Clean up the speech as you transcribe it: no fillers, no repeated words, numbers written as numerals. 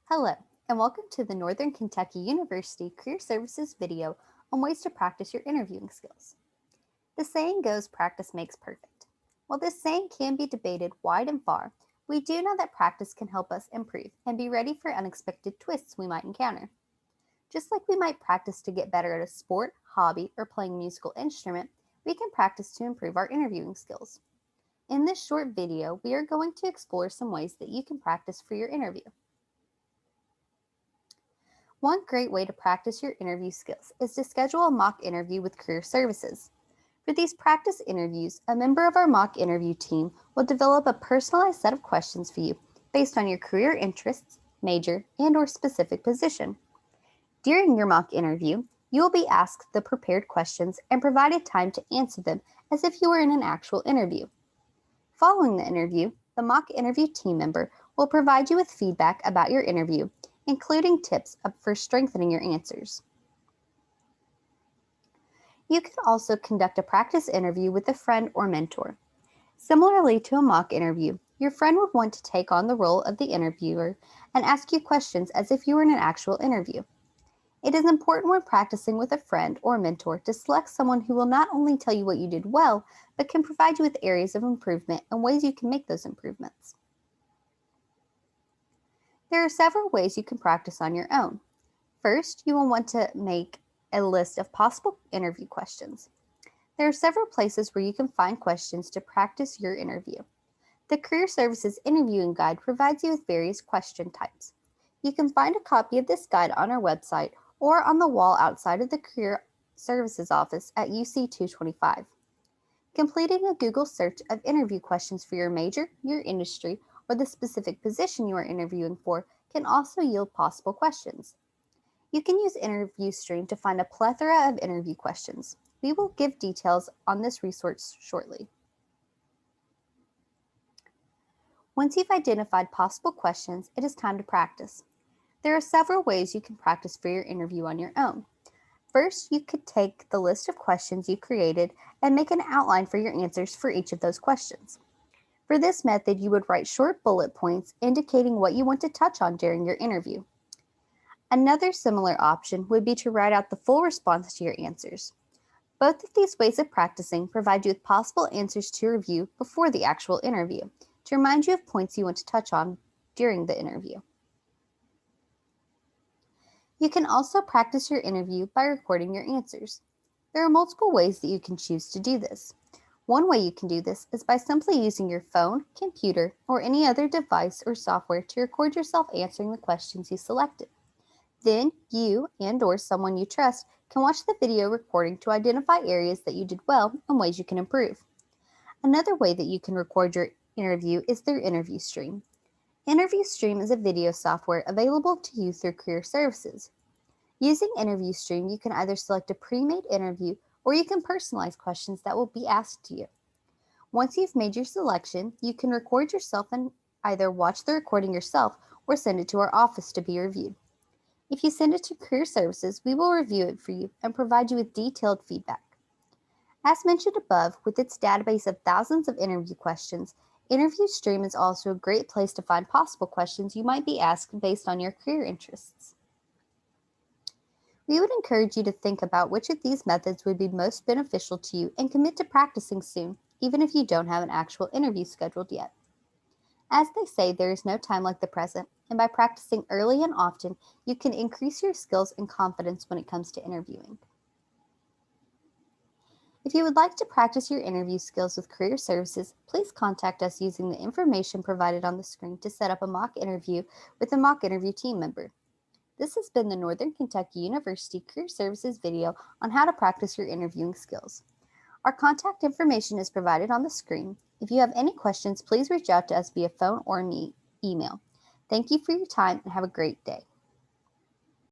Hello, and welcome to the Northern Kentucky University Career Services video on ways to practice your interviewing skills. The saying goes, practice makes perfect. While this saying can be debated wide and far, we do know that practice can help us improve and be ready for unexpected twists we might encounter. Just like we might practice to get better at a sport, hobby, or playing a musical instrument, we can practice to improve our interviewing skills. In this short video, we are going to explore some ways that you can practice for your interview. One great way to practice your interview skills is to schedule a mock interview with Career Services. For these practice interviews, a member of our mock interview team will develop a personalized set of questions for you based on your career interests, major, and/or specific position. During your mock interview, you will be asked the prepared questions and provided time to answer them as if you were in an actual interview. Following the interview, the mock interview team member will provide you with feedback about your interview, including tips for strengthening your answers. You can also conduct a practice interview with a friend or mentor. Similarly to a mock interview, your friend would want to take on the role of the interviewer and ask you questions as if you were in an actual interview. It is important when practicing with a friend or mentor to select someone who will not only tell you what you did well, but can provide you with areas of improvement and ways you can make those improvements. There are several ways you can practice on your own. First, you will want to make a list of possible interview questions. There are several places where you can find questions to practice your interview. The Career Services Interviewing Guide provides you with various question types. You can find a copy of this guide on our website or on the wall outside of the Career Services office at UC 225. Completing a Google search of interview questions for your major, your industry, or the specific position you are interviewing for can also yield possible questions. You can use InterviewStream to find a plethora of interview questions. We will give details on this resource shortly. Once you've identified possible questions, it is time to practice. There are several ways you can practice for your interview on your own. First, you could take the list of questions you created and make an outline for your answers for each of those questions. For this method, you would write short bullet points indicating what you want to touch on during your interview. Another similar option would be to write out the full response to your answers. Both of these ways of practicing provide you with possible answers to review before the actual interview, to remind you of points you want to touch on during the interview. You can also practice your interview by recording your answers. There are multiple ways that you can choose to do this. One way you can do this is by simply using your phone, computer, or any other device or software to record yourself answering the questions you selected. Then you and/or someone you trust can watch the video recording to identify areas that you did well and ways you can improve. Another way that you can record your interview is through InterviewStream. InterviewStream is a video software available to you through Career Services. Using InterviewStream, you can either select a pre-made interview or you can personalize questions that will be asked to you. Once you've made your selection, you can record yourself and either watch the recording yourself or send it to our office to be reviewed. If you send it to Career Services, we will review it for you and provide you with detailed feedback. As mentioned above, with its database of thousands of interview questions, InterviewStream is also a great place to find possible questions you might be asked based on your career interests. We would encourage you to think about which of these methods would be most beneficial to you and commit to practicing soon, even if you don't have an actual interview scheduled yet. As they say, there is no time like the present, and by practicing early and often, you can increase your skills and confidence when it comes to interviewing. If you would like to practice your interview skills with Career Services, please contact us using the information provided on the screen to set up a mock interview with a mock interview team member. This has been the Northern Kentucky University Career Services video on how to practice your interviewing skills. Our contact information is provided on the screen. If you have any questions, please reach out to us via phone or email. Thank you for your time and have a great day.